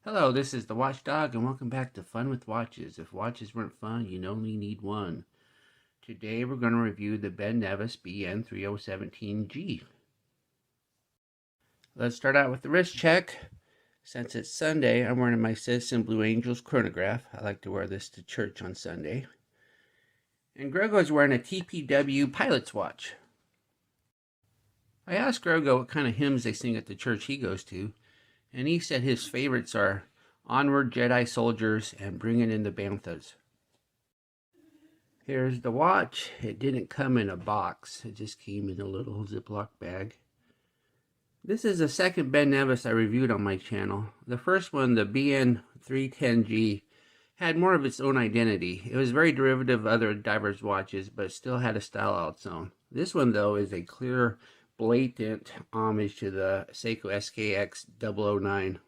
Hello, this is the Watchdog, and welcome back to Fun with Watches. If watches weren't fun, you'd only need one. Today we're going to review the Ben Nevis BN-3017G. Let's start out with the wrist check. Since it's Sunday, I'm wearing my Citizen Blue Angels chronograph. I like to wear this to church on Sunday. And Grogo's wearing a TPW pilot's watch. I asked Grogo what kind of hymns they sing at the church he goes to, and he said his favorites are Onward Jedi Soldiers and Bringing in the Banthas. Here's the watch. It didn't come in a box. It just came in a little Ziploc bag. This is the second Ben Nevis I reviewed on my channel. The first one, the BN-3017G, had more of its own identity. It was very derivative of other divers' watches, but still had a style of its own. This one, though, is a clear, blatant homage to the Seiko SKX009.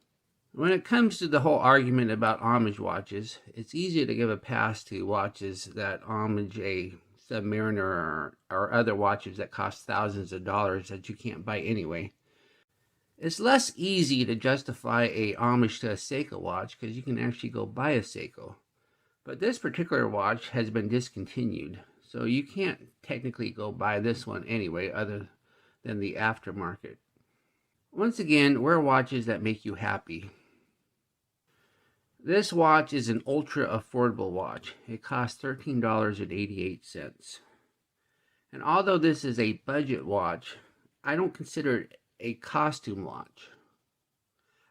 When it comes to the whole argument about homage watches, it's easy to give a pass to watches that homage a Submariner or other watches that cost thousands of dollars that you can't buy anyway. It's less easy to justify a homage to a Seiko watch because you can actually go buy a Seiko. But this particular watch has been discontinued, so you can't technically go buy this one anyway other than the aftermarket. Once again, wear watches that make you happy. This watch is an ultra affordable watch. It costs $13.88. And although this is a budget watch, I don't consider it a costume watch.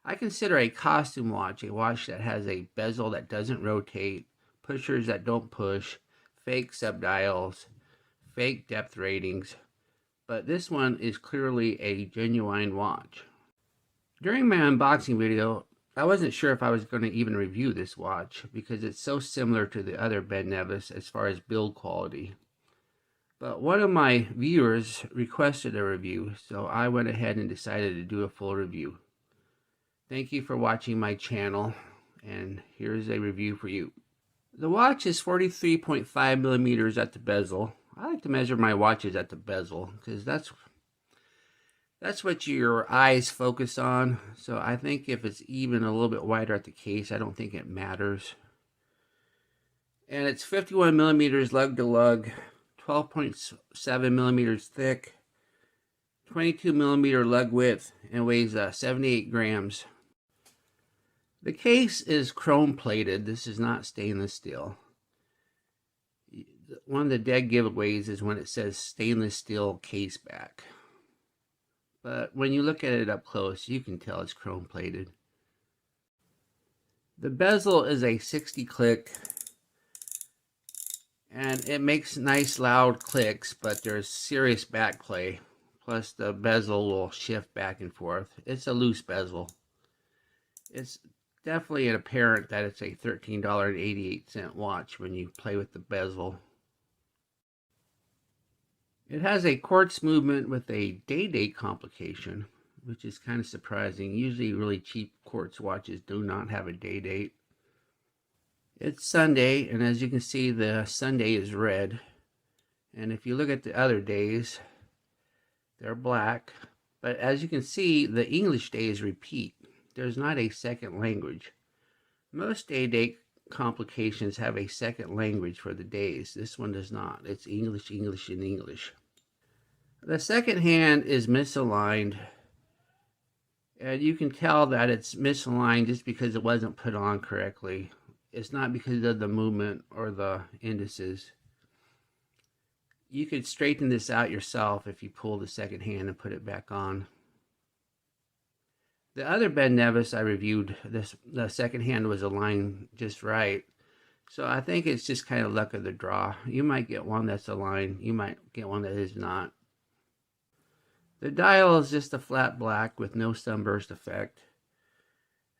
I consider a costume watch a watch that has a bezel that doesn't rotate, pushers that don't push, fake subdials, fake depth ratings, but this one is clearly a genuine watch. During my unboxing video, I wasn't sure if I was going to even review this watch because it's so similar to the other Ben Nevis as far as build quality. But one of my viewers requested a review, so I went ahead and decided to do a full review. Thank you for watching my channel, and here's a review for you. The watch is 43.5 millimeters at the bezel. I like to measure my watches at the bezel because that's what your eyes focus on. So I think if it's even a little bit wider at the case, I don't think it matters. And it's 51 millimeters lug to lug, 12.7 millimeters thick, 22 millimeter lug width, and weighs 78 grams. The case is chrome plated. This is not stainless steel. One of the dead giveaways is when it says stainless steel case back. But when you look at it up close, you can tell it's chrome plated. The bezel is a 60 click, and it makes nice loud clicks, but there's serious back play. Plus the bezel will shift back and forth. It's a loose bezel. It's definitely apparent that it's a $13.88 watch when you play with the bezel. It has a quartz movement with a day-date complication, which is kind of surprising. Usually really cheap quartz watches do not have a day-date. It's Sunday, and as you can see, the Sunday is red. And if you look at the other days, they're black. But as you can see, the English days repeat. There's not a second language. Most day-date complications have a second language for the days. This one does not. It's English, English, and English. The second hand is misaligned, and you can tell that it's misaligned just because it wasn't put on correctly. It's not because of the movement or the indices. You could straighten this out yourself if you pull the second hand and put it back on. The other Ben Nevis I reviewed, the second hand was aligned just right. So I think it's just kind of luck of the draw. You might get one that's aligned. You might get one that is not. The dial is just a flat black with no sunburst effect.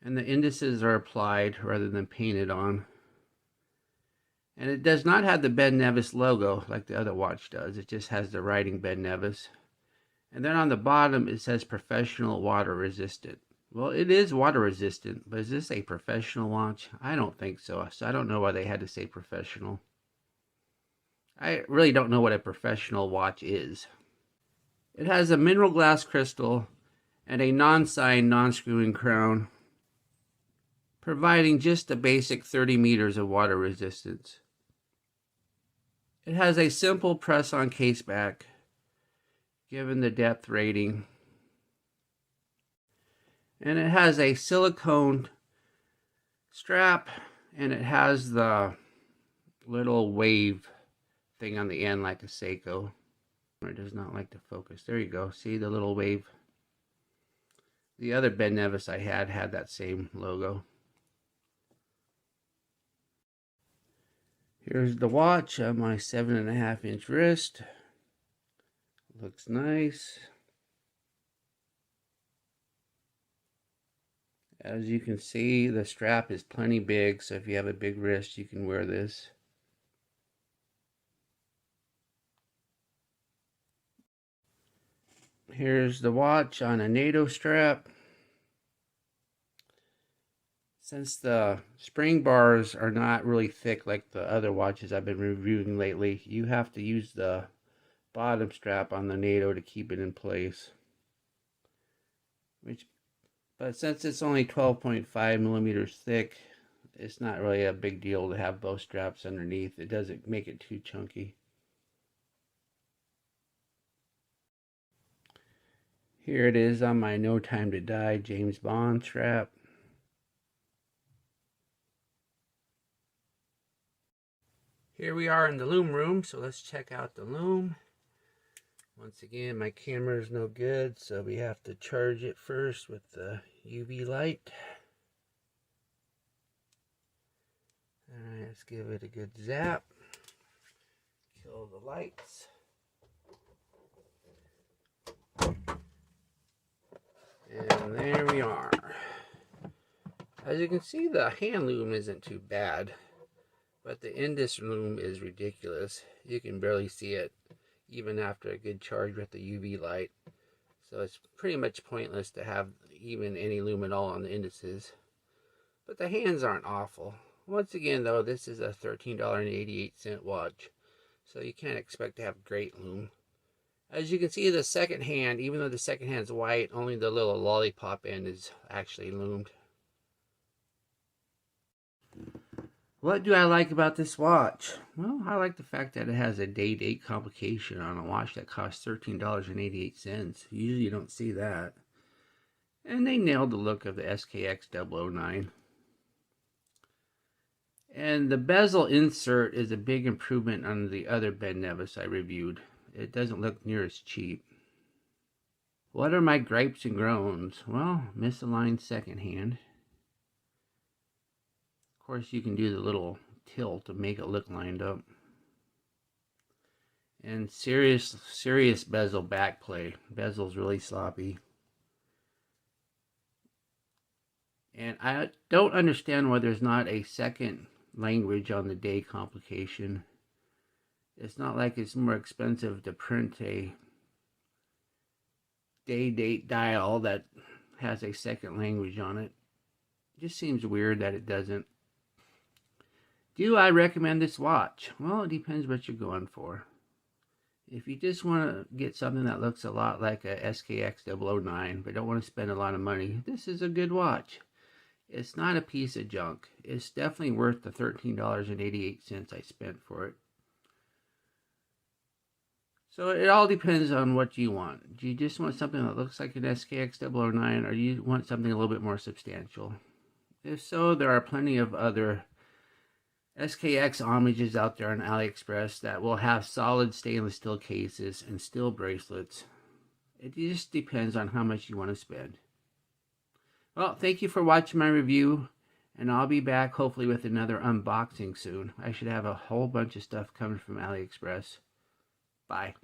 And the indices are applied rather than painted on. And it does not have the Ben Nevis logo like the other watch does. It just has the writing Ben Nevis. And then on the bottom it says professional water resistant. Well, it is water resistant, but is this a professional watch? I don't think so. So I don't know why they had to say professional. I really don't know what a professional watch is. It has a mineral glass crystal and a non-signed, non-screwing crown. providing just a basic 30 meters of water resistance. It has a simple press-on case back, given the depth rating. And it has a silicone strap, and it has the little wave thing on the end like a Seiko. It does not like to focus. There you go. See the little wave? The other Ben Nevis I had that same logo. Here's the watch on my 7.5-inch wrist. Looks nice. As you can see, the strap is plenty big, so if you have a big wrist, you can wear this. Here's the watch on a NATO strap. Since the spring bars are not really thick like the other watches I've been reviewing lately, you have to use the bottom strap on the NATO to keep it in place. But since it's only 12.5 millimeters thick, it's not really a big deal to have both straps underneath. It doesn't make it too chunky. Here it is on my No Time to Die James Bond strap. Here we are in the Loom Room, so let's check out the Loom. Once again, my camera is no good, so we have to charge it first with the UV light. Alright, let's give it a good zap. Kill the lights. And there we are. As you can see, the hand loom isn't too bad, but the Indus loom is ridiculous. You can barely see it even after a good charge with the UV light. So it's pretty much pointless to have even any loom at all on the Induses. But the hands aren't awful. Once again though, this is a $13.88 watch, so you can't expect to have great loom. As you can see, the second hand, even though the second hand is white, only the little lollipop end is actually loomed. What do I like about this watch? Well, I like the fact that it has a day-date complication on a watch that costs $13.88. Usually you don't see that. And they nailed the look of the SKX009. And the bezel insert is a big improvement on the other Ben Nevis I reviewed. It doesn't look near as cheap. What are my gripes and groans? Well, misaligned second hand. Of course, you can do the little tilt to make it look lined up. And serious bezel backplay. Bezel's really sloppy. And I don't understand why there's not a second language on the day complication. It's not like it's more expensive to print a day-date dial that has a second language on it. It just seems weird that it doesn't. Do I recommend this watch? Well, it depends what you're going for. If you just want to get something that looks a lot like a SKX009 but don't want to spend a lot of money, this is a good watch. It's not a piece of junk. It's definitely worth the $13.88 I spent for it. So it all depends on what you want. Do you just want something that looks like an SKX009, or do you want something a little bit more substantial? If so, there are plenty of other SKX homages out there on AliExpress that will have solid stainless steel cases and steel bracelets. It just depends on how much you want to spend. Well, thank you for watching my review, and I'll be back hopefully with another unboxing soon. I should have a whole bunch of stuff coming from AliExpress. Bye.